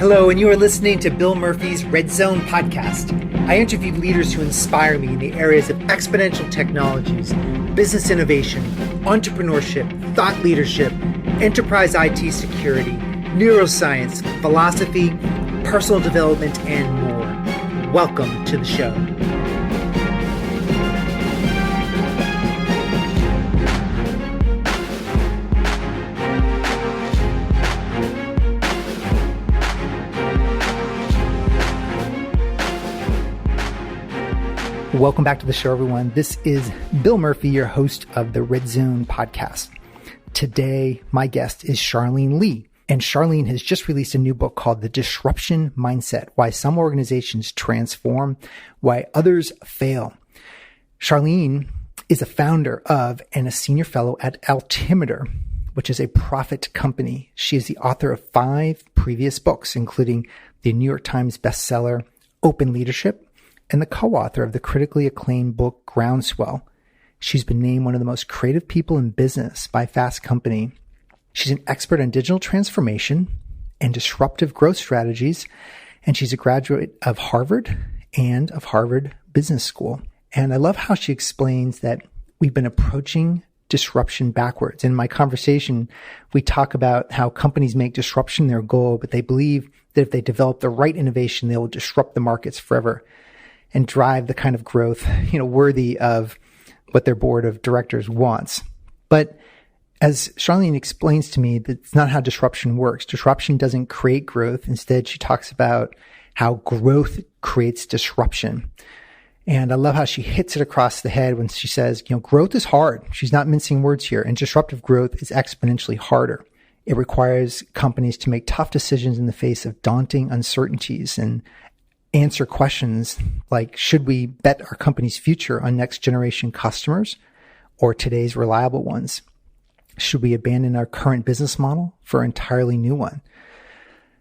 Hello, and you are listening to Bill Murphy's Red Zone podcast. I interview leaders who inspire me in the areas of exponential technologies, business innovation, entrepreneurship, thought leadership, enterprise IT security, neuroscience, philosophy, personal development, and more. Welcome to the show. Welcome back to the show, everyone. This is Bill Murphy, your host of the Red Zone podcast. Today, my guest is Charlene Li. And Charlene has just released a new book called The Disruption Mindset, Why Some Organizations Transform, Why Others Fail. Charlene is a founder of and a senior fellow at Altimeter, which is a profit company. She is the author of 5 previous books, including the New York Times bestseller, Open Leadership, and the co-author of the critically acclaimed book, Groundswell. She's been named one of the most creative people in business by Fast Company. She's an expert on digital transformation and disruptive growth strategies, and she's a graduate of Harvard and of Harvard Business School. And I love how she explains that we've been approaching disruption backwards. In my conversation, we talk about how companies make disruption their goal, but they believe that if they develop the right innovation, they will disrupt the markets forever and drive the kind of growth, worthy of what their board of directors wants. But as Charlene explains to me, that's not how disruption works. Disruption doesn't create growth. Instead, she talks about how growth creates disruption. And I love how she hits it across the head when she says, growth is hard. She's not mincing words here. And disruptive growth is exponentially harder. It requires companies to make tough decisions in the face of daunting uncertainties and answer questions like, should we bet our company's future on next generation customers or today's reliable ones? Should we abandon our current business model for an entirely new one?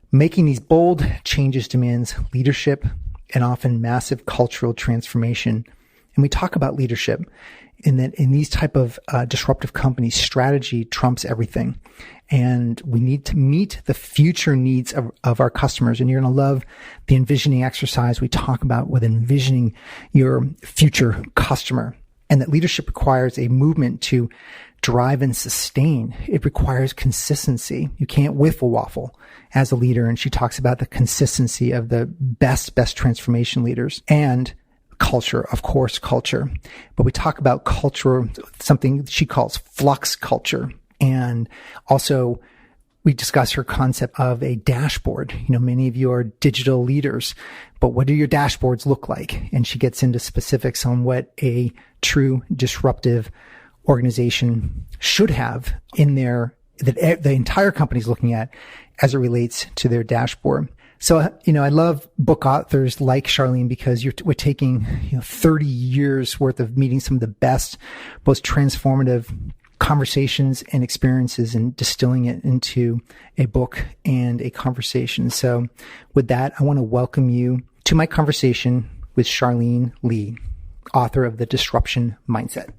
Making these bold changes demands leadership and often massive cultural transformation. And we talk about leadership in that in these type of disruptive companies, strategy trumps everything. And we need to meet the future needs of our customers. And you're going to love the envisioning exercise we talk about with envisioning your future customer. And that leadership requires a movement to drive and sustain. It requires consistency. You can't whiffle waffle as a leader. And she talks about the consistency of the best transformation leaders and culture, of course, culture. But we talk about culture, something she calls flux culture. And also we discuss her concept of a dashboard. Many of you are digital leaders, but what do your dashboards look like? And she gets into specifics on what a true disruptive organization should have in there that the entire company's looking at as it relates to their dashboard. So, I love book authors like Charlene because we're taking 30 years worth of meeting some of the best, most transformative conversations and experiences and distilling it into a book and a conversation. So with that, I want to welcome you to my conversation with Charlene Li, author of The Disruption Mindset.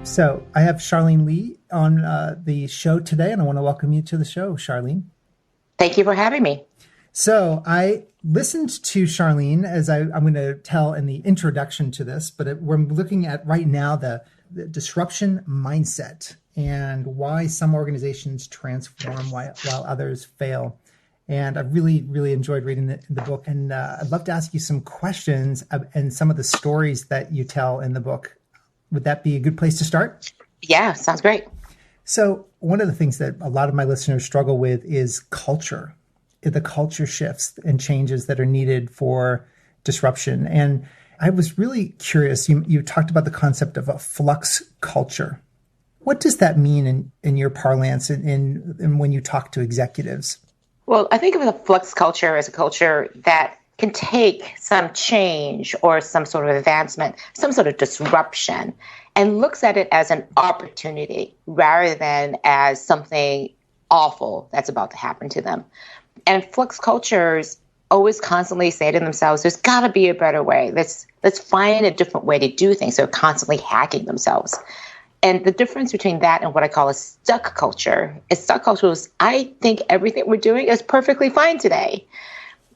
So I have Charlene Li on the show today, and I want to welcome you to the show, Charlene. Thank you for having me. So I listened to Charlene, as I'm going to tell in the introduction to this, but we're looking at right now the disruption mindset and why some organizations transform while others fail. And I really, really enjoyed reading the book. And I'd love to ask you some questions and some of the stories that you tell in the book. Would that be a good place to start? Yeah, sounds great. So one of the things that a lot of my listeners struggle with is culture, the culture shifts and changes that are needed for disruption. And I was really curious, you talked about the concept of a flux culture. What does that mean in your parlance and when you talk to executives? Well, I think of the flux culture as a culture that can take some change or some sort of advancement, some sort of disruption, and looks at it as an opportunity rather than as something awful that's about to happen to them. And flux cultures always constantly say to themselves, there's got to be a better way. Let's find a different way to do things. So they're constantly hacking themselves. And the difference between that and what I call a stuck culture is I think everything we're doing is perfectly fine today.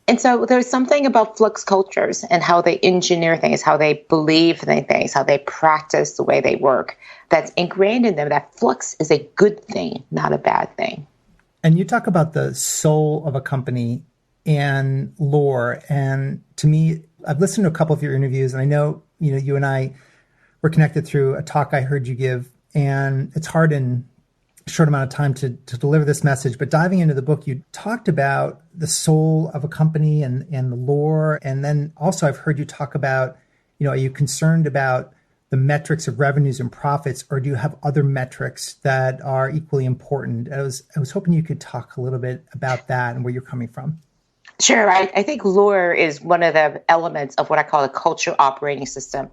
And so there's something about flux cultures and how they engineer things, how they believe in things, how they practice the way they work, that's ingrained in them that flux is a good thing, not a bad thing. And you talk about the soul of a company and lore. And to me, I've listened to a couple of your interviews, and I know, you and I were connected through a talk I heard you give, and it's hard in a short amount of time to deliver this message. But diving into the book, you talked about the soul of a company and the lore. And then also I've heard you talk about, are you concerned about the metrics of revenues and profits, or do you have other metrics that are equally important? I was hoping you could talk a little bit about that and where you're coming from. Sure. I think lore is one of the elements of what I call a culture operating system.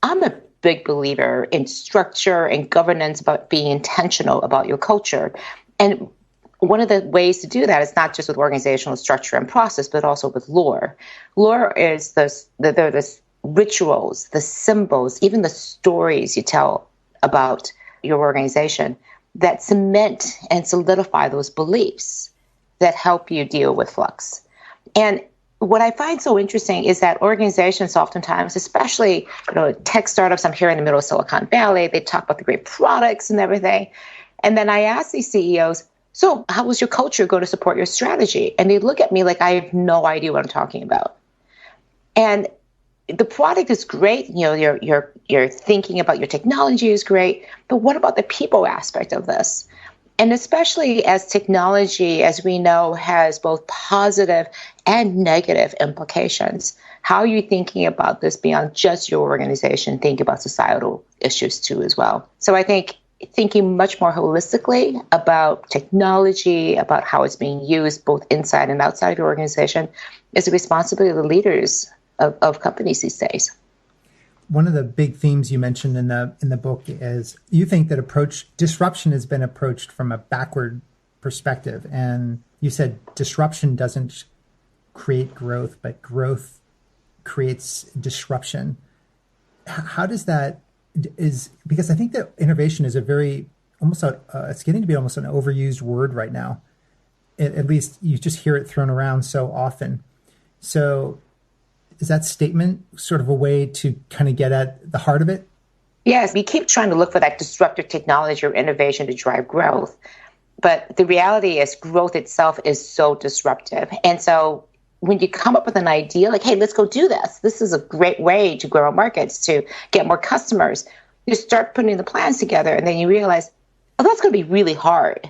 I'm a big believer in structure and governance, about being intentional about your culture. And one of the ways to do that is not just with organizational structure and process, but also with lore. Lore is the rituals, the symbols, even the stories you tell about your organization that cement and solidify those beliefs that help you deal with flux. And what I find so interesting is that organizations oftentimes, especially tech startups, I'm here in the middle of Silicon Valley, they talk about the great products and everything. And then I ask these CEOs, so how was your culture going to support your strategy? And they look at me like I have no idea what I'm talking about. And the product is great. You're thinking about your technology is great. But what about the people aspect of this? And especially as technology, as we know, has both positive and negative implications. How are you thinking about this beyond just your organization? Think about societal issues too as well. So I think thinking much more holistically about technology, about how it's being used both inside and outside of your organization is the responsibility of the leaders of companies these days. One of the big themes you mentioned in the book is you think that disruption has been approached from a backward perspective. And you said disruption doesn't create growth, but growth creates disruption. How does that because I think that innovation is it's getting to be almost an overused word right now. At least you just hear it thrown around so often. So is that statement sort of a way to kind of get at the heart of it? Yes, we keep trying to look for that disruptive technology or innovation to drive growth. But the reality is growth itself is so disruptive. And so when you come up with an idea like, hey, let's go do this. This is a great way to grow our markets, to get more customers. You start putting the plans together and then you realize, oh, that's going to be really hard.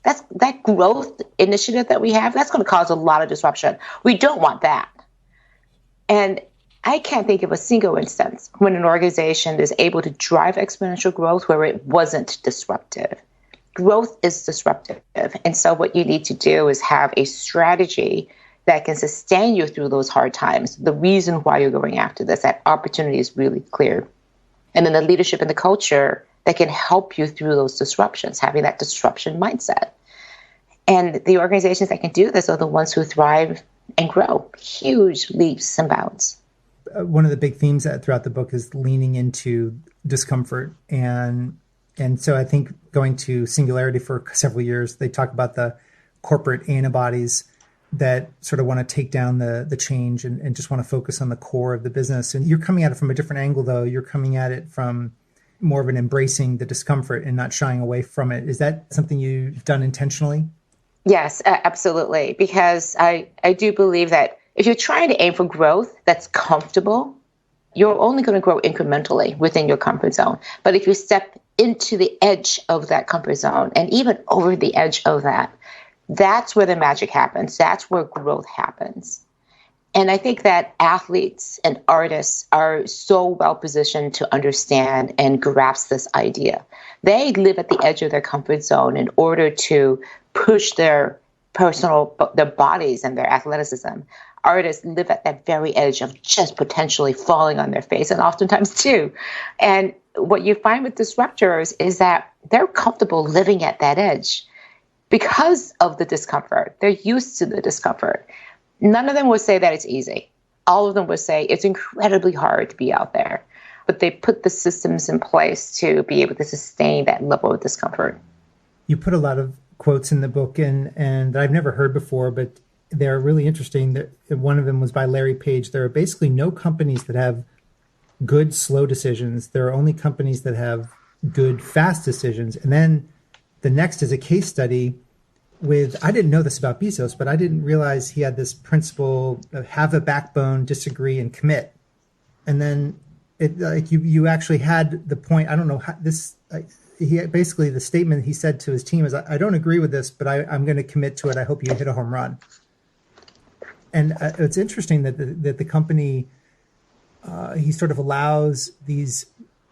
That growth initiative that we have, that's going to cause a lot of disruption. We don't want that. And I can't think of a single instance when an organization is able to drive exponential growth where it wasn't disruptive. Growth is disruptive. And so what you need to do is have a strategy that can sustain you through those hard times. The reason why you're going after this, that opportunity is really clear. And then the leadership and the culture that can help you through those disruptions, having that disruption mindset. And the organizations that can do this are the ones who thrive and grow huge leaps and bounds. One of the big themes throughout the book is leaning into discomfort. And so I think going to Singularity for several years, they talk about the corporate antibodies that sort of want to take down the change and just want to focus on the core of the business. And you're coming at it from a different angle, though. You're coming at it from more of an embracing the discomfort and not shying away from it. Is that something you've done intentionally? Yes, absolutely. Because I do believe that if you're trying to aim for growth that's comfortable, you're only going to grow incrementally within your comfort zone. But if you step into the edge of that comfort zone and even over the edge of that, that's where the magic happens. That's where growth happens. And I think that athletes and artists are so well positioned to understand and grasp this idea. They live at the edge of their comfort zone in order to push their bodies and their athleticism. Artists live at that very edge of just potentially falling on their face, and oftentimes too. And what you find with disruptors is that they're comfortable living at that edge because of the discomfort. They're used to the discomfort. None of them will say that it's easy. All of them will say it's incredibly hard to be out there. but they put the systems in place to be able to sustain that level of discomfort. You put a lot of quotes in the book and that I've never heard before, but they're really interesting. One of them was by Larry Page. There are basically no companies that have good, slow decisions. There are only companies that have good, fast decisions. And then the next is a case study with, I didn't know this about Bezos, but I didn't realize he had this principle of have a backbone, disagree, and commit. And then you actually had the point, I don't know how this, he basically, the statement he said to his team is, I don't agree with this, but I'm going to commit to it. I hope you hit a home run. And it's interesting that the company, he sort of allows these,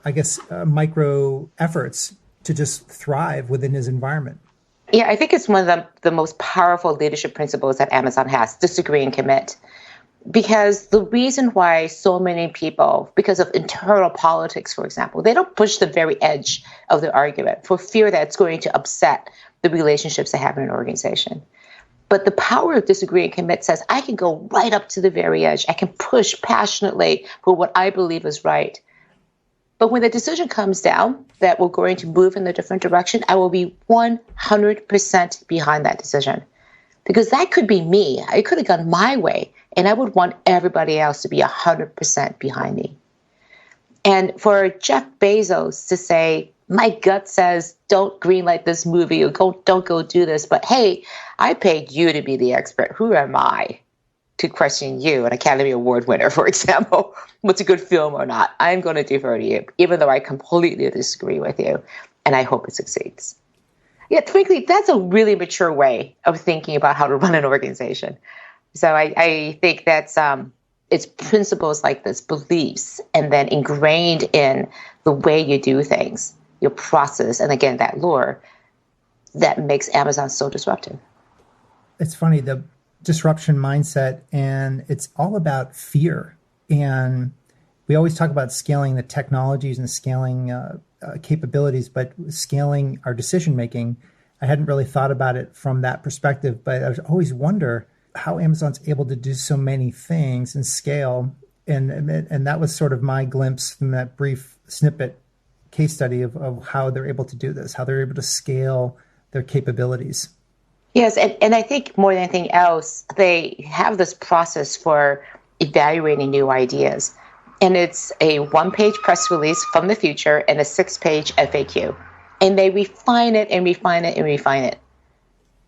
I guess, micro efforts to just thrive within his environment. Yeah, I think it's one of the most powerful leadership principles that Amazon has, disagree and commit. Because the reason why so many people, because of internal politics, for example, they don't push the very edge of the argument for fear that it's going to upset the relationships they have in an organization. But the power of disagree and commit says, I can go right up to the very edge. I can push passionately for what I believe is right. But when the decision comes down that we're going to move in a different direction, I will be 100% behind that decision. Because that could be me. I could have gone my way, and I would want everybody else to be 100% behind me. And for Jeff Bezos to say, my gut says, don't greenlight this movie or don't go do this, but hey, I paid you to be the expert. Who am I to question you, an Academy Award winner, for example, what's a good film or not? I'm going to defer to you, even though I completely disagree with you, and I hope it succeeds. Yeah, frankly, that's a really mature way of thinking about how to run an organization. So I think that's it's principles like this, beliefs, and then ingrained in the way you do things, your process, and again, that lore, that makes Amazon so disruptive. It's funny, the disruption mindset, and it's all about fear. And we always talk about scaling the technologies and scaling capabilities, but scaling our decision-making, I hadn't really thought about it from that perspective, but I always wonder how Amazon's able to do so many things and scale. And that was sort of my glimpse from that brief snippet case study of how they're able to do this, how they're able to scale their capabilities. Yes, and I think more than anything else, they have this process for evaluating new ideas. And it's a one-page press release from the future and a 6-page FAQ. And they refine it and refine it and refine it.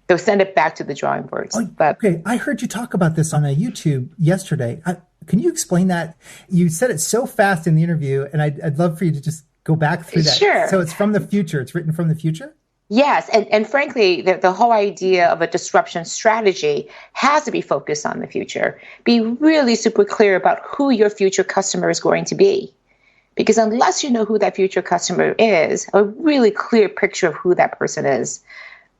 They'll send it back to the drawing boards. Oh, okay, I heard you talk about this on a YouTube yesterday. Can you explain that? You said it so fast in the interview, and I'd love for you to just go back through that. Sure. So it's from the future. It's written from the future? Yes, and frankly, the whole idea of a disruption strategy has to be focused on the future. Be really super clear about who your future customer is going to be. Because unless you know who that future customer is, a really clear picture of who that person is,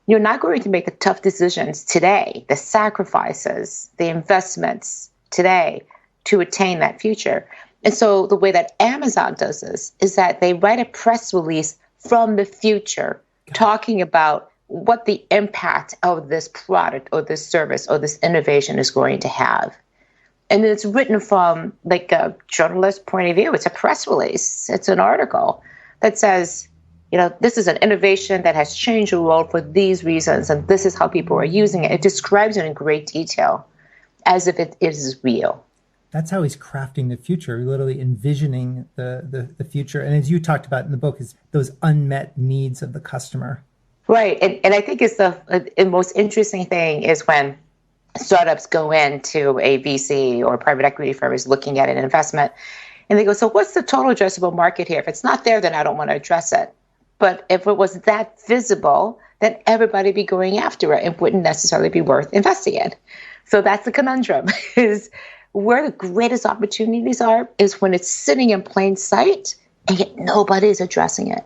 you're not going to make the tough decisions today, the sacrifices, the investments today to attain that future. And so the way that Amazon does this is that they write a press release from the future talking about what the impact of this product or this service or this innovation is going to have. And it's written from like a journalist point of view. It's a press release. It's an article that says, this is an innovation that has changed the world for these reasons, and this is how people are using it. It describes it in great detail as if it is real. That's how he's crafting the future, literally envisioning the future. And as you talked about in the book, is those unmet needs of the customer. Right. And I think it's the most interesting thing is when startups go into a VC or a private equity firm is looking at an investment, and they go, so what's the total addressable market here? If it's not there, then I don't want to address it. But if it was that visible, then everybody would be going after it. It wouldn't necessarily be worth investing in. So that's the conundrum, is where the greatest opportunities are is when it's sitting in plain sight and yet nobody's addressing it.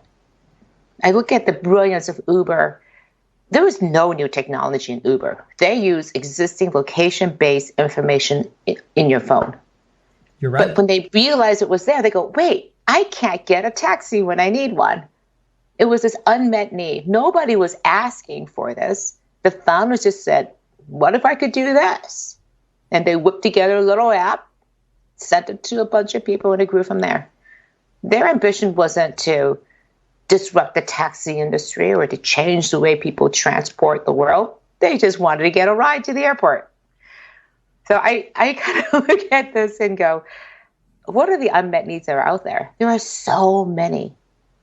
I look at the brilliance of Uber. There is no new technology in Uber. They use existing location-based information in your phone. You're right. But when they realize it was there, they go, wait, I can't get a taxi when I need one. It was this unmet need. Nobody was asking for this. The founders just said, what if I could do this? And they whipped together a little app, sent it to a bunch of people, and it grew from there. Their ambition wasn't to disrupt the taxi industry or to change the way people transport the world. They just wanted to get a ride to the airport. So I kind of look at this and go, what are the unmet needs that are out there? There are so many.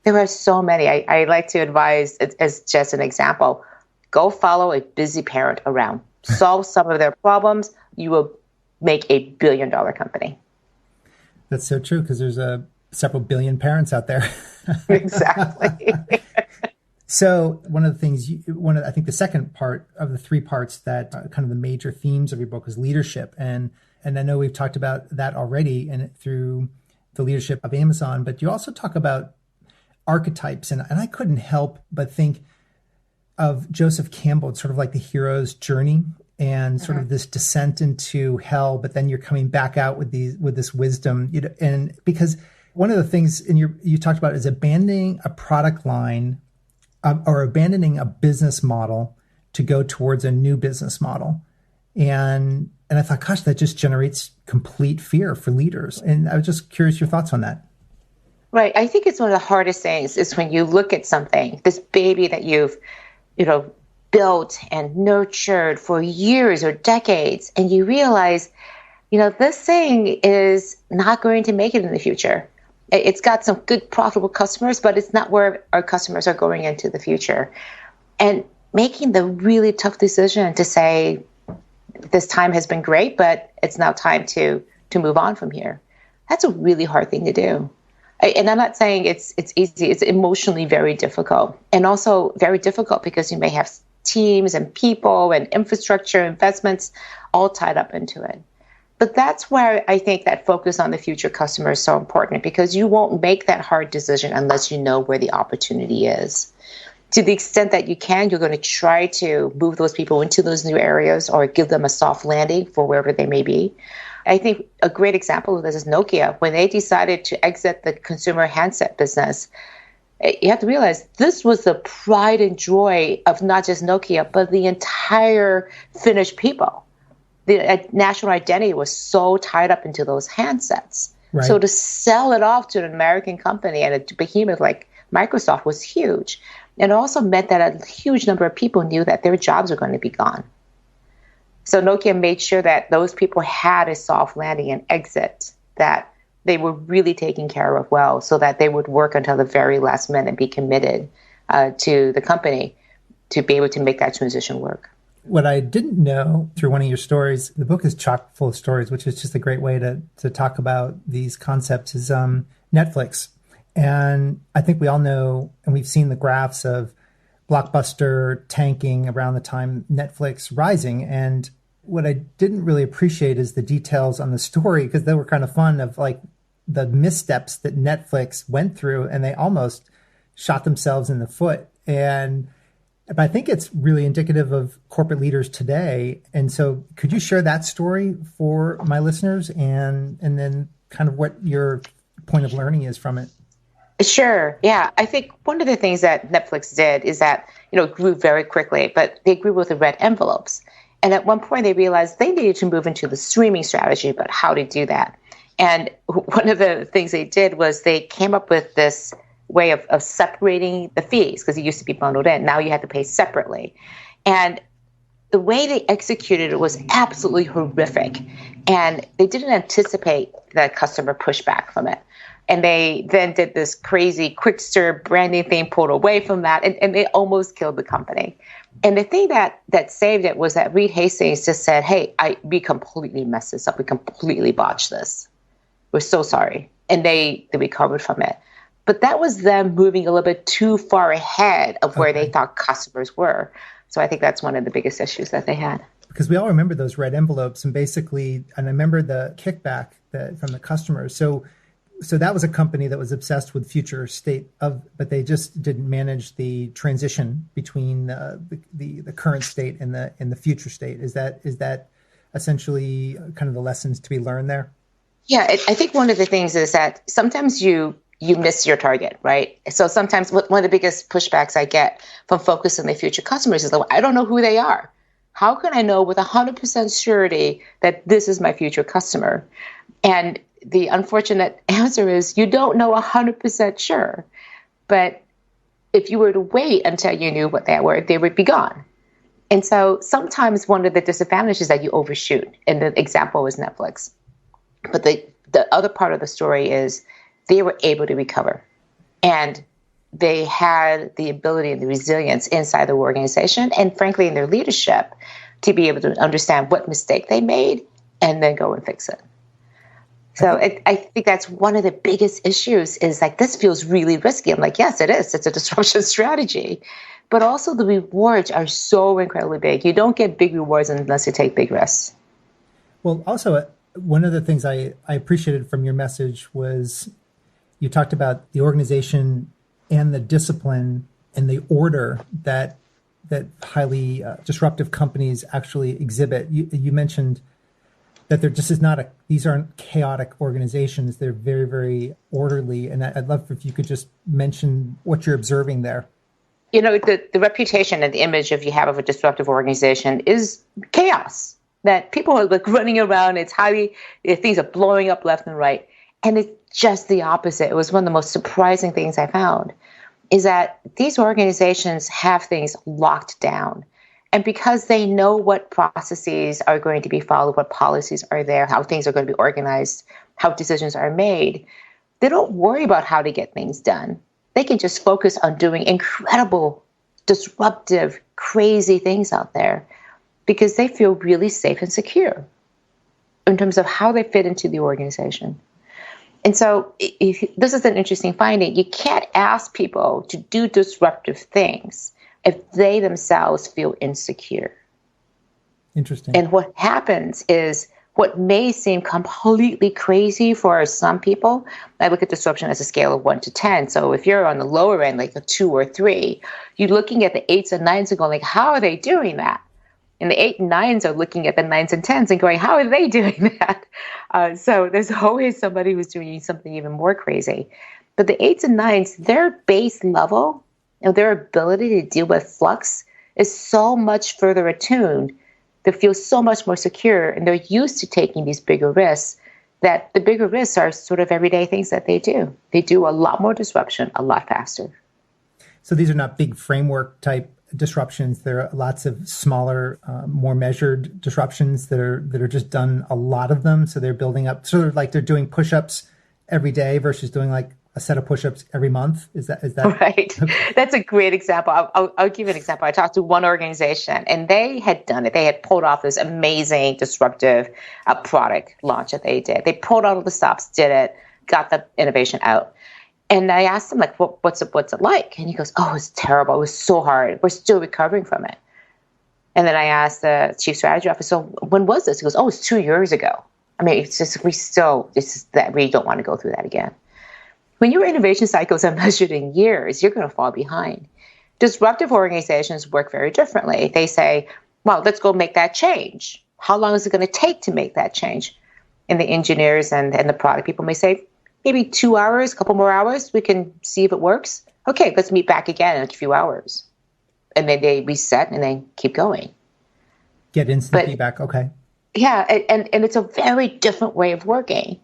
There are so many. I like to advise, as just an example, go follow a busy parent around. Solve some of their problems. You will make $1 billion company. That's so true, because there's several billion parents out there. Exactly. So one of the things, I think the second part of the three parts that kind of the major themes of your book is leadership. And I know we've talked about that already and through the leadership of Amazon, but you also talk about archetypes. And I couldn't help but think of Joseph Campbell. It's sort of like the hero's journey and sort of this descent into hell, but then you're coming back out with this wisdom. And because one of the things you talked about is abandoning a product line or abandoning a business model to go towards a new business model. And I thought, gosh, that just generates complete fear for leaders. And I was just curious your thoughts on that. Right. I think it's one of the hardest things is when you look at something, this baby that you've, built and nurtured for years or decades, and you realize, this thing is not going to make it in the future. It's got some good, profitable customers, but it's not where our customers are going into the future. And making the really tough decision to say, this time has been great, but it's now time to move on from here. That's a really hard thing to do. And I'm not saying it's easy. It's emotionally very difficult, and also very difficult because you may have teams and people and infrastructure investments all tied up into it. But that's where I think that focus on the future customer is so important, because you won't make that hard decision unless you know where the opportunity is. To the extent that you can, you're going to try to move those people into those new areas or give them a soft landing for wherever they may be. I think a great example of this is Nokia. When they decided to exit the consumer handset business, you have to realize this was the pride and joy of not just Nokia, but the entire Finnish people. The national identity was so tied up into those handsets. Right. So to sell it off to an American company and a behemoth like Microsoft was huge. And it also meant that a huge number of people knew that their jobs were going to be gone. So Nokia made sure that those people had a soft landing and exit that they were really taken care of well, so that they would work until the very last minute and be committed to the company to be able to make that transition work. What I didn't know through one of your stories, the book is chock full of stories, which is just a great way to talk about these concepts, is Netflix. And I think we all know, and we've seen the graphs of Blockbuster tanking around the time Netflix rising. And what I didn't really appreciate is the details on the story, because they were kind of fun, of like the missteps that Netflix went through, and they almost shot themselves in the foot. But I think it's really indicative of corporate leaders today. And so could you share that story for my listeners and then kind of what your point of learning is from it? Sure. Yeah. I think one of the things that Netflix did is that, it grew very quickly, but they grew with the red envelopes. And at one point they realized they needed to move into the streaming strategy, but how to do that. And one of the things they did was they came up with this way of separating the fees, because it used to be bundled in. Now you had to pay separately. And the way they executed it was absolutely horrific. And they didn't anticipate the customer pushback from it. And they then did this crazy quick serve branding thing, pulled away from that, and they almost killed the company. And the thing that saved it was that Reed Hastings just said, hey, we completely messed this up. We completely botched this. We're so sorry. And they recovered from it. But that was them moving a little bit too far ahead of where they thought customers were. So I think that's one of the biggest issues that they had. Because we all remember those red envelopes, and I remember the kickback from the customers. So that was a company that was obsessed with future state but they just didn't manage the transition between the current state and the future state. Is that essentially kind of the lessons to be learned there? Yeah, I think one of the things is that sometimes you miss your target, right? So sometimes one of the biggest pushbacks I get from focus on the future customers is, I don't know who they are. How can I know with 100% surety that this is my future customer? And the unfortunate answer is you don't know 100% sure. But if you were to wait until you knew what they were, they would be gone. And so sometimes one of the disadvantages is that you overshoot. And the example was Netflix. But the other part of the story is they were able to recover. And they had the ability and the resilience inside the organization and frankly in their leadership to be able to understand what mistake they made and then go and fix it. So I think that's one of the biggest issues is like, this feels really risky. I'm like, yes, it is. It's a disruption strategy. But also the rewards are so incredibly big. You don't get big rewards unless you take big risks. Well, also, one of the things I appreciated from your message was you talked about the organization and the discipline and the order that highly disruptive companies actually exhibit. You mentioned that these aren't chaotic organizations. They're very, very orderly. And I'd love if you could just mention what you're observing there. You know, the reputation and the image of you have of a disruptive organization is chaos, that people are like running around. Things are blowing up left and right. And it's just the opposite. It was one of the most surprising things I found is that these organizations have things locked down. And because they know what processes are going to be followed, what policies are there, how things are going to be organized, how decisions are made, they don't worry about how to get things done. They can just focus on doing incredible, disruptive, crazy things out there because they feel really safe and secure in terms of how they fit into the organization. And so this is an interesting finding. You can't ask people to do disruptive things if they themselves feel insecure. Interesting. And what happens is what may seem completely crazy for some people, I look at disruption as a scale of 1 to 10. So if you're on the lower end, like a 2 or 3, you're looking at the 8s and 9s and going like, how are they doing that? And the 8 and 9s are looking at the 9s and 10s and going, how are they doing that? So there's always somebody who's doing something even more crazy. But the 8s and 9s, their base level, their ability to deal with flux is so much further attuned. They feel so much more secure, and they're used to taking these bigger risks, that the bigger risks are sort of everyday things that they do. They do a lot more disruption a lot faster. So these are not big framework type disruptions. There are lots of smaller, more measured disruptions that are just done a lot of them. So they're building up, sort of like they're doing push-ups every day versus doing like a set of push-ups every month. Is that right? Okay. That's a great example. I'll give you an example. I talked to one organization, and they had done it. They had pulled off this amazing disruptive product launch that they did. They pulled out all the stops, did it, got the innovation out. And I asked him, like, what's it like? And he goes, oh, it's terrible. It was so hard. We're still recovering from it. And then I asked the chief strategy officer, so when was this? He goes, oh, it's 2 years ago. I mean, it's just, we don't want to go through that again. When your innovation cycles are measured in years, you're going to fall behind. Disruptive organizations work very differently. They say, well, let's go make that change. How long is it going to take to make that change? And the engineers and the product people may say, maybe 2 hours, a couple more hours, we can see if it works. Okay, let's meet back again in a few hours. And then they reset and then keep going. Get instant feedback, okay. Yeah, and it's a very different way of working.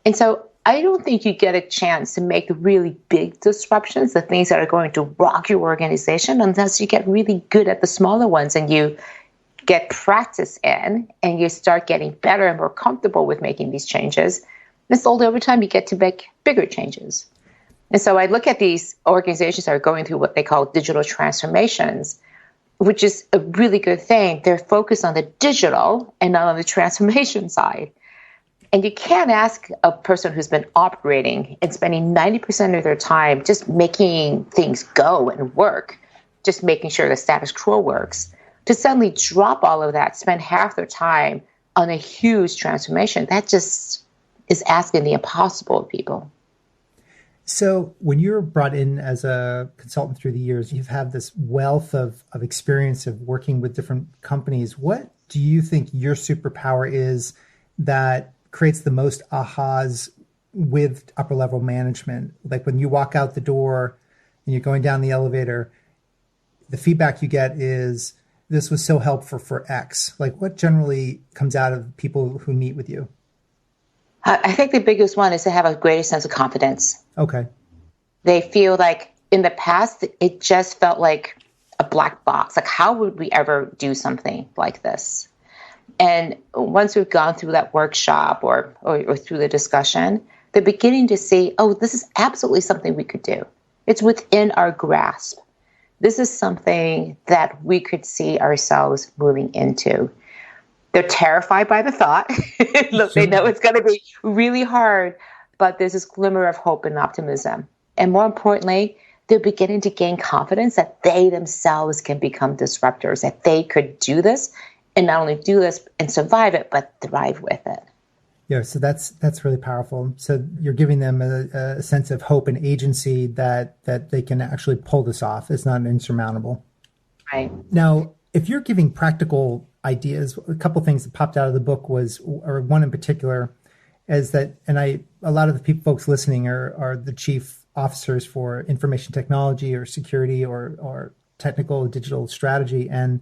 And so I don't think you get a chance to make really big disruptions, the things that are going to rock your organization, unless you get really good at the smaller ones and you get practice in and you start getting better and more comfortable with making these changes. And slowly over time, you get to make bigger changes. And so I look at these organizations that are going through what they call digital transformations, which is a really good thing. They're focused on the digital and not on the transformation side. And you can't ask a person who's been operating and spending 90% of their time just making things go and work, just making sure the status quo works, to suddenly drop all of that, spend half their time on a huge transformation. That just is asking the impossible of people. So when you're brought in as a consultant through the years, you've had this wealth of experience of working with different companies. What do you think your superpower is that creates the most ahas with upper level management? Like when you walk out the door and you're going down the elevator, the feedback you get is, this was so helpful for X. Like what generally comes out of people who meet with you? I think the biggest one is to have a greater sense of confidence. Okay. They feel like in the past, it just felt like a black box. Like, how would we ever do something like this? And once we've gone through that workshop or through the discussion, they're beginning to see, oh, this is absolutely something we could do. It's within our grasp. This is something that we could see ourselves moving into. They're terrified by the thought. Look, they know it's going to be really hard, but there's this glimmer of hope and optimism. And more importantly, they're beginning to gain confidence that they themselves can become disruptors, that they could do this and not only do this and survive it, but thrive with it. Yeah, so that's really powerful. So you're giving them a sense of hope and agency that they can actually pull this off. It's not insurmountable. Right. Now, if you're giving practical ideas, a couple of things that popped out of the book was, or one in particular, is that, and a lot of the folks listening are the chief officers for information technology or security or technical digital strategy, and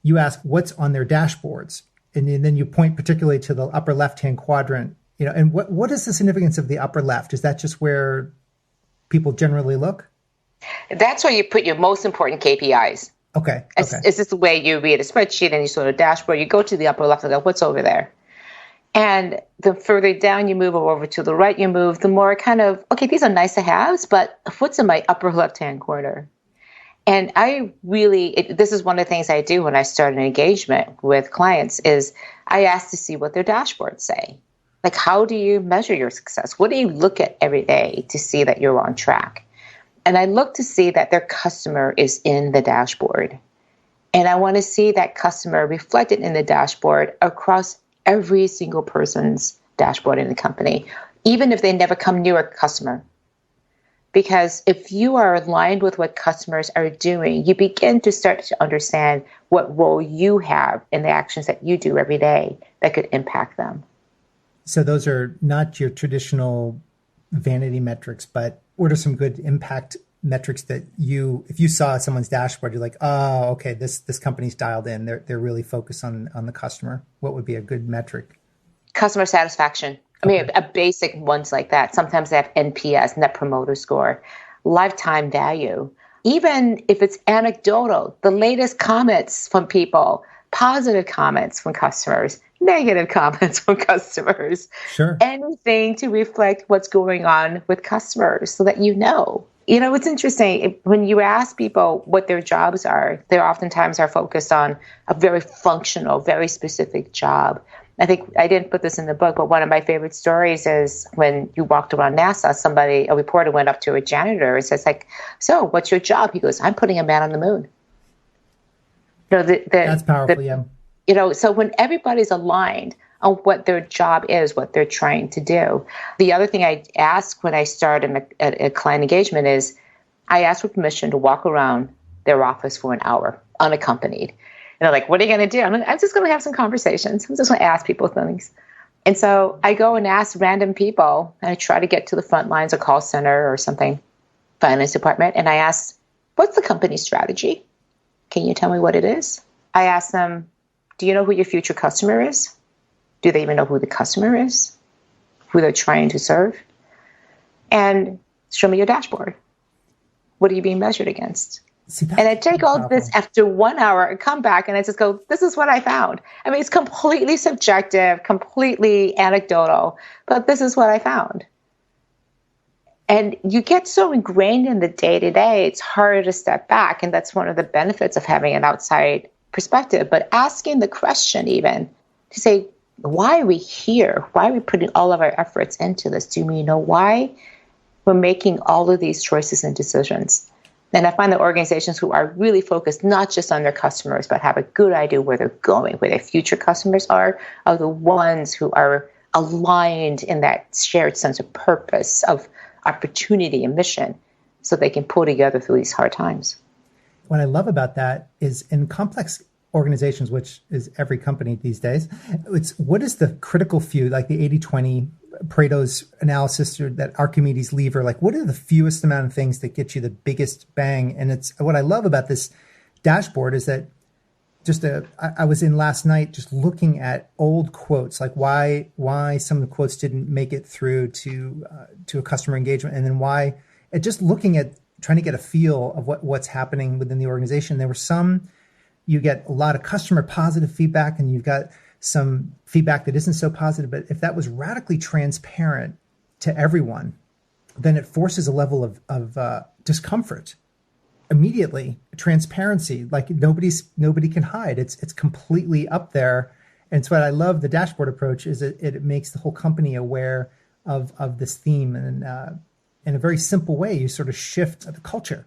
you ask what's on their dashboards. And then you point particularly to the upper left-hand quadrant, and what is the significance of the upper left? Is that just where people generally look? That's where you put your most important KPIs. Okay. It's just the way you read a spreadsheet and you sort of dashboard. You go to the upper left and go, what's over there? And the further down you move or over to the right you move, the more kind of, okay, these are nice to haves, but what's in my upper left-hand corner? And this is one of the things I do when I start an engagement with clients is I ask to see what their dashboards say. Like, how do you measure your success? What do you look at every day to see that you're on track? And I look to see that their customer is in the dashboard. And I want to see that customer reflected in the dashboard across every single person's dashboard in the company, even if they never come near a customer. Because if you are aligned with what customers are doing, you begin to start to understand what role you have in the actions that you do every day that could impact them. So those are not your traditional vanity metrics, but what are some good impact metrics that if you saw someone's dashboard, you're like, oh, okay, this company's dialed in. They're really focused on the customer. What would be a good metric? Customer satisfaction. I mean, a basic ones like that. Sometimes they have NPS, Net Promoter Score, lifetime value. Even if it's anecdotal, the latest comments from people, positive comments from customers, negative comments from customers. Sure. Anything to reflect what's going on with customers so that you know. It's interesting. When you ask people what their jobs are, they oftentimes are focused on a very functional, very specific job. I think I didn't put this in the book, but one of my favorite stories is when you walked around NASA, a reporter went up to a janitor and says, like, so what's your job? He goes, I'm putting a man on the moon. That's powerful, yeah. So when everybody's aligned on what their job is, what they're trying to do. The other thing I ask when I start a client engagement is I ask for permission to walk around their office for an hour unaccompanied. And they're like, what are you going to do? I'm just going to have some conversations. I'm just going to ask people things. And so I go and ask random people, and I try to get to the front lines, a call center or something, finance department. And I ask, what's the company strategy? Can you tell me what it is? I ask them, do you know who your future customer is? Do they even know who the customer is? Who they're trying to serve? And show me your dashboard. What are you being measured against? And I take all this after 1 hour and come back and I just go, this is what I found. I mean, it's completely subjective, completely anecdotal, but this is what I found. And you get so ingrained in the day-to-day, it's harder to step back. And that's one of the benefits of having an outside perspective. But asking the question even to say, why are we here? Why are we putting all of our efforts into this? Do we know why we're making all of these choices and decisions? And I find that organizations who are really focused not just on their customers, but have a good idea where they're going, where their future customers are the ones who are aligned in that shared sense of purpose, of opportunity and mission, so they can pull together through these hard times. What I love about that is in complex organizations, which is every company these days, it's what is the critical few, like the 80-20 Pareto's analysis or that Archimedes lever, like what are the fewest amount of things that get you the biggest bang? And it's what I love about this dashboard is that I was in last night just looking at old quotes, like why some of the quotes didn't make it through to a customer engagement, and then why, and just looking at trying to get a feel of what's happening within the organization. There were some, you get a lot of customer positive feedback, and you've got some feedback that isn't so positive. But if that was radically transparent to everyone, then it forces a level of discomfort immediately. Transparency, like nobody can hide. It's completely up there. And it's what I love. The dashboard approach is it makes the whole company aware of this theme, and in a very simple way, you sort of shift the culture.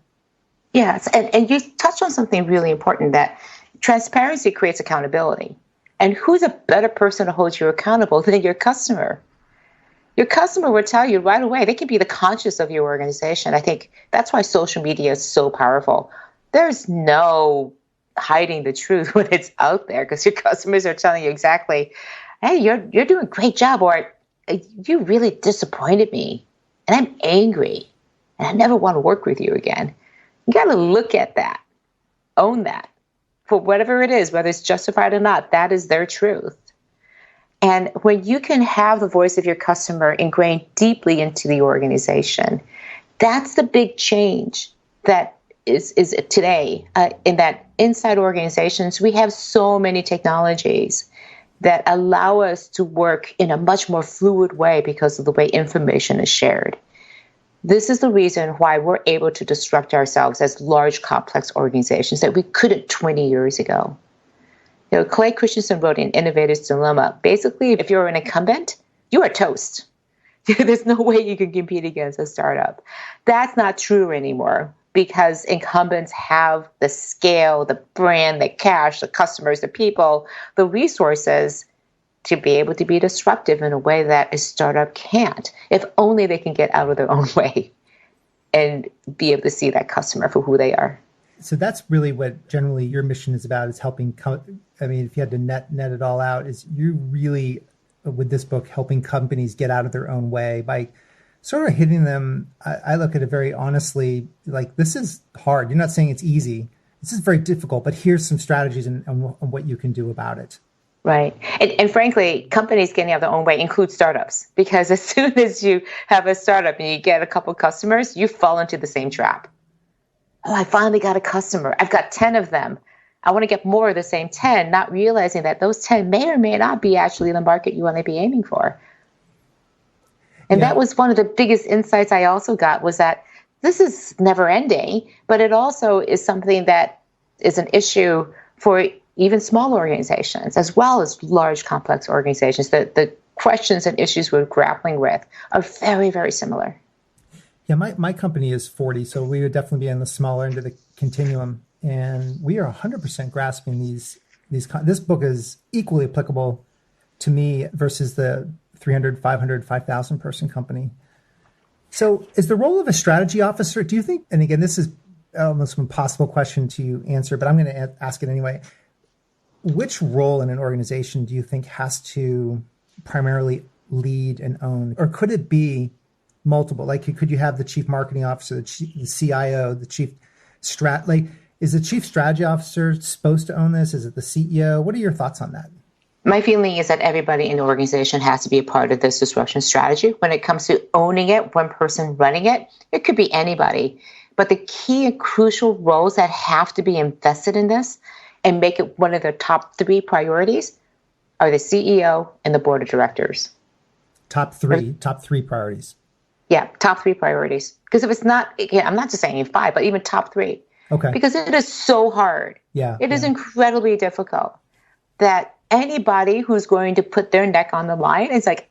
Yes, and you touched on something really important, that transparency creates accountability. And who's a better person to hold you accountable than your customer? Your customer will tell you right away. They can be the conscience of your organization. I think that's why social media is so powerful. There's no hiding the truth when it's out there, because your customers are telling you exactly, hey, you're doing a great job, or you really disappointed me, and I'm angry, and I never want to work with you again. You got to look at that, own that, for whatever it is, whether it's justified or not. That is their truth. And when you can have the voice of your customer ingrained deeply into the organization, that's the big change that is today. In that inside organizations, we have so many technologies that allow us to work in a much more fluid way because of the way information is shared. This is the reason why we're able to disrupt ourselves as large, complex organizations that we couldn't 20 years ago. Clay Christensen wrote in Innovator's Dilemma, basically, if you're an incumbent, you are toast. There's no way you can compete against a startup. That's not true anymore, because incumbents have the scale, the brand, the cash, the customers, the people, the resources to be able to be disruptive in a way that a startup can't, if only they can get out of their own way and be able to see that customer for who they are. So that's really what generally your mission is about, is helping. If you had to net it all out, is you really, with this book, helping companies get out of their own way by sort of hitting them. I look at it very honestly, like, this is hard. You're not saying it's easy. This is very difficult, but here's some strategies and what you can do about it. Right. And frankly, companies getting out of their own way include startups, because as soon as you have a startup and you get a couple customers, you fall into the same trap. Oh, I finally got a customer. I've got 10 of them. I want to get more of the same 10, not realizing that those 10 may or may not be actually the market you want to be aiming for. And that was one of the biggest insights I also got, was that this is never ending, but it also is something that is an issue for even small organizations, as well as large, complex organizations. The questions and issues we're grappling with are very, very similar. Yeah, my company is 40, so we would definitely be on the smaller end of the continuum. And we are 100% grasping these. This book is equally applicable to me versus the 300, 500, 5,000 person company. So is the role of a strategy officer, do you think, and again, this is almost an impossible question to answer, but I'm going to ask it anyway. Which role in an organization do you think has to primarily lead and own? Or could it be multiple? Like, could you have the chief marketing officer, the CIO, the chief is the chief strategy officer supposed to own this? Is it the CEO? What are your thoughts on that? My feeling is that everybody in the organization has to be a part of this disruption strategy. When it comes to owning it, one person running it, it could be anybody. But the key and crucial roles that have to be invested in this and make it one of their top 3 priorities are the CEO and the board of directors. Top three priorities. Yeah, top 3 priorities. Because if it's not, again, I'm not just saying 5, but even top 3. Okay. Because it is so hard. Yeah. It is incredibly difficult that anybody who's going to put their neck on the line is like,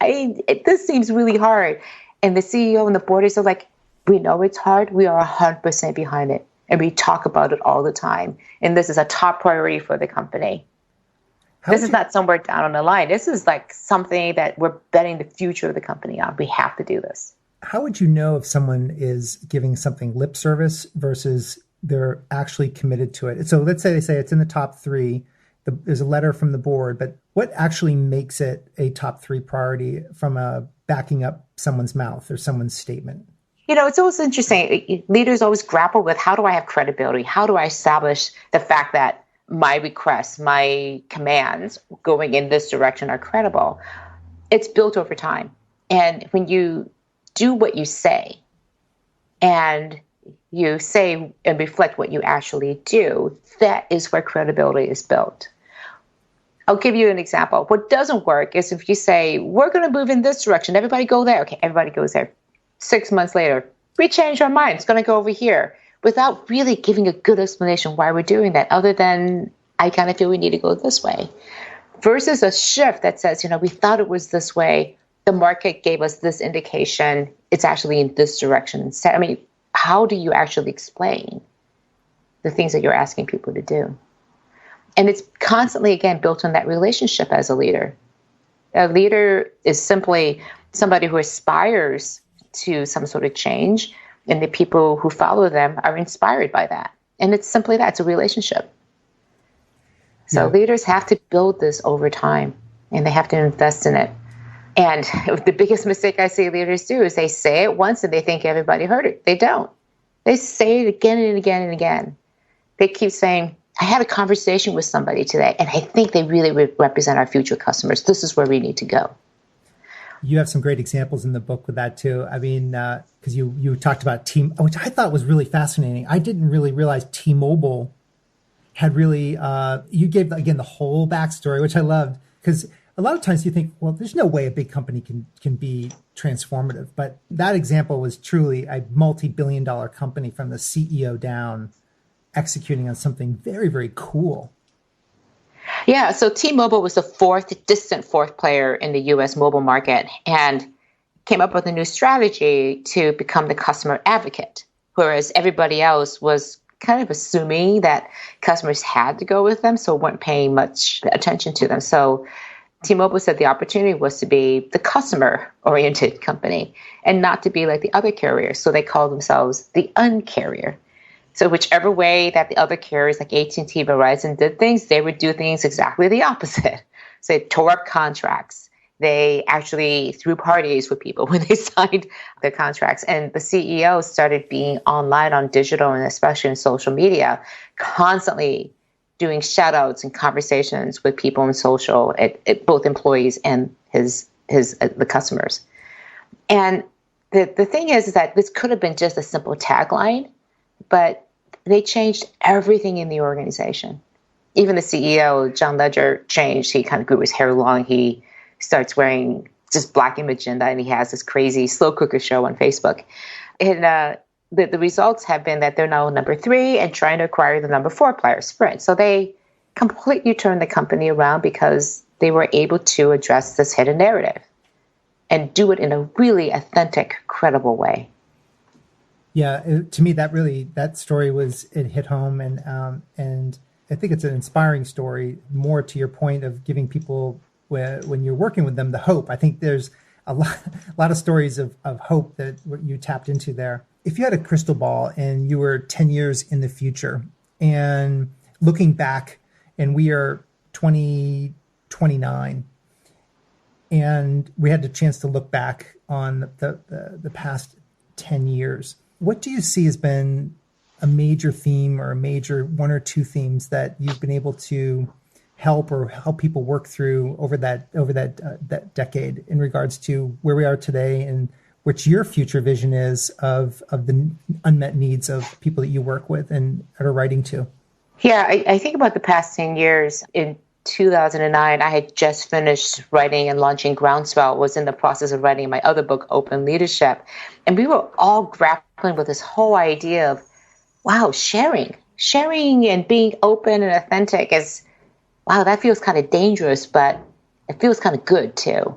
this seems really hard. And the CEO and the board is like, we know it's hard. We are 100% behind it. And we talk about it all the time. And this is a top priority for the company. This is not somewhere down on the line. This is like something that we're betting the future of the company on. We have to do this. How would you know if someone is giving something lip service versus they're actually committed to it? So let's say they say it's in the top 3. There's a letter from the board, but what actually makes it a top 3 priority from backing up someone's mouth or someone's statement? It's always interesting. Leaders always grapple with, how do I have credibility? How do I establish the fact that my requests, my commands going in this direction are credible. It's built over time. And when you do what you say, and you say and reflect what you actually do, that is where credibility is built. I'll give you an example. What doesn't work is if you say, we're going to move in this direction, everybody go there. Okay, everybody goes there. 6 months later, we change our mind. It's going to go over here, without really giving a good explanation why we're doing that, other than I kind of feel we need to go this way. Versus a shift that says, we thought it was this way. The market gave us this indication. It's actually in this direction instead. I mean, how do you actually explain the things that you're asking people to do? And it's constantly, again, built on that relationship as a leader. A leader is simply somebody who aspires to some sort of change, and the people who follow them are inspired by that. And it's simply that. It's a relationship. So leaders have to build this over time, and they have to invest in it. And the biggest mistake I see leaders do is they say it once and they think everybody heard it. They don't. They say it again and again and again. They keep saying, I had a conversation with somebody today, and I think they really represent our future customers. This is where we need to go. You have some great examples in the book with that too. I mean, because you talked about Team, which I thought was really fascinating. I didn't really realize T-Mobile had really, you gave, again, the whole backstory, which I loved, because a lot of times you think, well, there's no way a big company can be transformative. But that example was truly a multi-billion-dollar company from the CEO down, executing on something very, very cool. Yeah, so T-Mobile was the distant fourth player in the U.S. mobile market, and came up with a new strategy to become the customer advocate, whereas everybody else was kind of assuming that customers had to go with them, so weren't paying much attention to them. So T-Mobile said the opportunity was to be the customer-oriented company and not to be like the other carriers. So they called themselves the Un-carrier. So whichever way that the other carriers like AT&T, Verizon did things, they would do things exactly the opposite. So they tore up contracts. They actually threw parties with people when they signed their contracts. And the CEO started being online on digital and especially in social media, constantly doing shout outs and conversations with people in social, at both employees and the customers. And the thing is that this could have been just a simple tagline, but they changed everything in the organization. Even the CEO, John Ledger, changed. He kind of grew his hair long. He starts wearing just black and magenta, and he has this crazy slow cooker show on Facebook. And the results have been that they're now number 3 and trying to acquire the number 4 player, Sprint. So they completely turned the company around because they were able to address this hidden narrative and do it in a really authentic, credible way. Yeah, to me, that story it hit home, and I think it's an inspiring story. More to your point of giving people, when you're working with them, the hope. I think there's a lot of stories of hope that you tapped into there. If you had a crystal ball and you were 10 years in the future and looking back, and we are 2029, and we had the chance to look back on the past 10 years, what do you see has been a major theme or a major 1 or 2 themes that you've been able to help people work through over that decade in regards to where we are today and which your future vision is of the unmet needs of people that you work with and are writing to? Yeah, I think about the past 10 years. In 2009, I had just finished writing and launching Groundswell, was in the process of writing my other book, Open Leadership. And we were all grappling with this whole idea of, wow, sharing and being open and authentic is, wow, that feels kind of dangerous, but it feels kind of good too.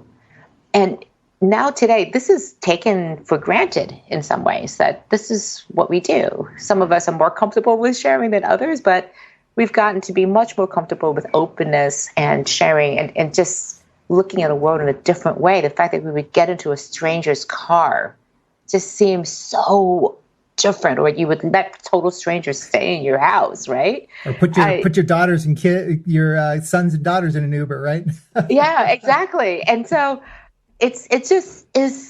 And now today, this is taken for granted in some ways, that this is what we do. Some of us are more comfortable with sharing than others, but we've gotten to be much more comfortable with openness and sharing and just looking at the world in a different way. The fact that we would get into a stranger's car just seems so different, or you would let total strangers stay in your house, right? Or put your daughters and your sons and daughters in an Uber, right? Yeah, exactly. And so it's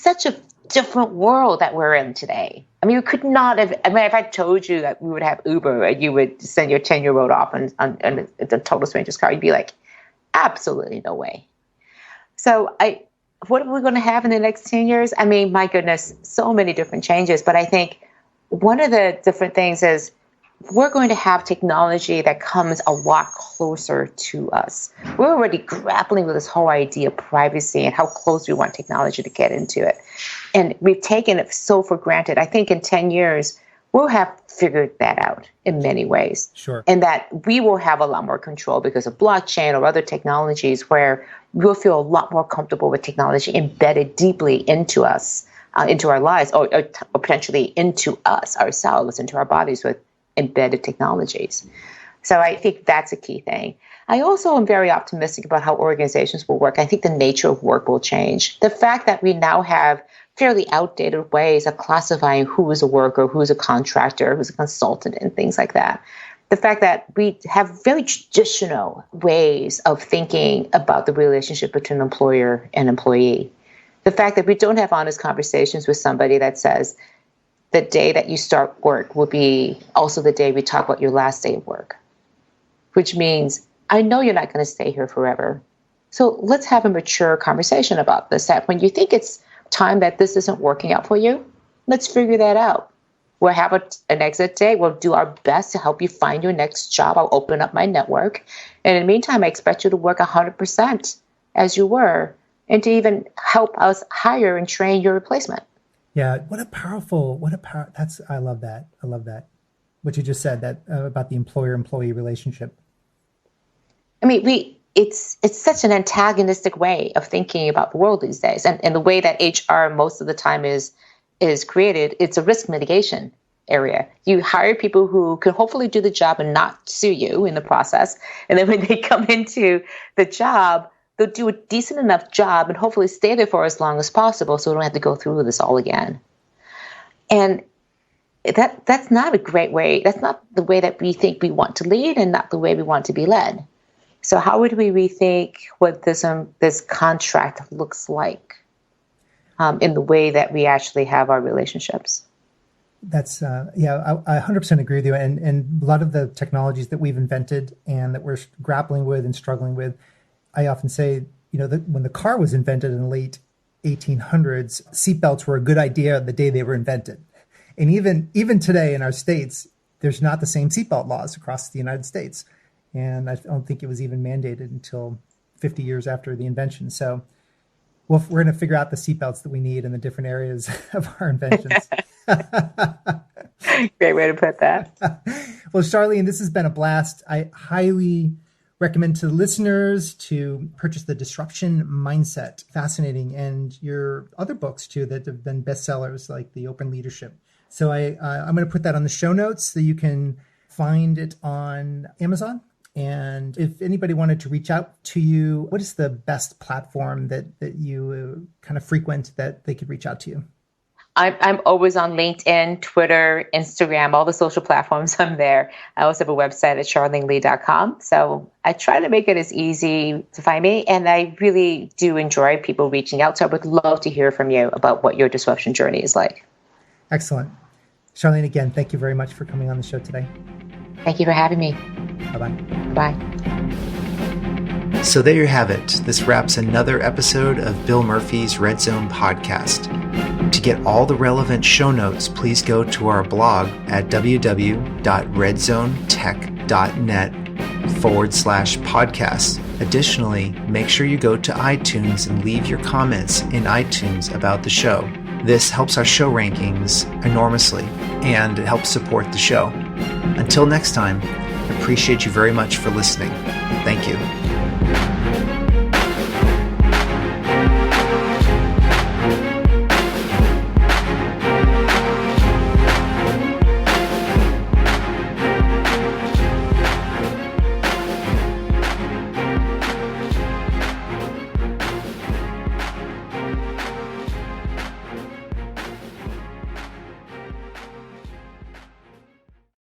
such a different world that we're in today. I mean, you could not have. I mean, if I told you that we would have Uber and you would send your 10-year-old off on a total stranger's car, you'd be like, absolutely no way. So what are we going to have in the next 10 years? I mean, my goodness, so many different changes. But I think one of the different things is we're going to have technology that comes a lot closer to us. We're already grappling with this whole idea of privacy and how close we want technology to get into it. And we've taken it so for granted. I think in 10 years, we'll have figured that out in many ways. Sure. And that we will have a lot more control because of blockchain or other technologies where we'll feel a lot more comfortable with technology embedded deeply into us, into our lives, or potentially into us, ourselves, into our bodies with embedded technologies. So I think that's a key thing. I also am very optimistic about how organizations will work. I think the nature of work will change. The fact that we now have fairly outdated ways of classifying who is a worker, who is a contractor, who's a consultant, and things like that. The fact that we have very traditional ways of thinking about the relationship between employer and employee. The fact that we don't have honest conversations with somebody that says, the day that you start work will be also the day we talk about your last day of work, which means I know you're not going to stay here forever. So let's have a mature conversation about this, that when you think it's time that this isn't working out for you, let's figure that out. We'll have an exit day. We'll do our best to help you find your next job. I'll open up my network. And in the meantime, I expect you to work 100% as you were and to even help us hire and train your replacement. Yeah, I love that. I love that. What you just said, that about the employer-employee relationship. I mean, it's such an antagonistic way of thinking about the world these days. And the way that HR most of the time is created, it's a risk mitigation area. You hire people who can hopefully do the job and not sue you in the process. And then when they come into the job, they'll do a decent enough job and hopefully stay there for as long as possible so we don't have to go through this all again. And that's not a great way. That's not the way that we think we want to lead and not the way we want to be led. So how would we rethink what this contract looks like in the way that we actually have our relationships? That's, I 100% agree with you. And a lot of the technologies that we've invented and that we're grappling with and struggling with, I often say, that when the car was invented in the late 1800s, seatbelts were a good idea the day they were invented. And even today in our states, there's not the same seatbelt laws across the United States. And I don't think it was even mandated until 50 years after the invention. So we're going to figure out the seatbelts that we need in the different areas of our inventions. Great way to put that. Well, Charlene, this has been a blast. I highly recommend to listeners to purchase The Disruption Mindset. Fascinating. And your other books, too, that have been bestsellers, like The Open Leadership. So I'm going to put that on the show notes so you can find it on Amazon. And if anybody wanted to reach out to you, what is the best platform that you kind of frequent that they could reach out to you? I'm always on LinkedIn, Twitter, Instagram, all the social platforms. I'm there. I also have a website at charleneli.com. So I try to make it as easy to find me. And I really do enjoy people reaching out. So I would love to hear from you about what your disruption journey is like. Excellent. Charlene, again, thank you very much for coming on the show today. Thank you for having me. Bye-bye. Bye. So there you have it. This wraps another episode of Bill Murphy's Red Zone podcast. To get all the relevant show notes, please go to our blog at www.redzonetech.net/podcast. Additionally, make sure you go to iTunes and leave your comments in iTunes about the show. This helps our show rankings enormously and it helps support the show. Until next time, I appreciate you very much for listening. Thank you.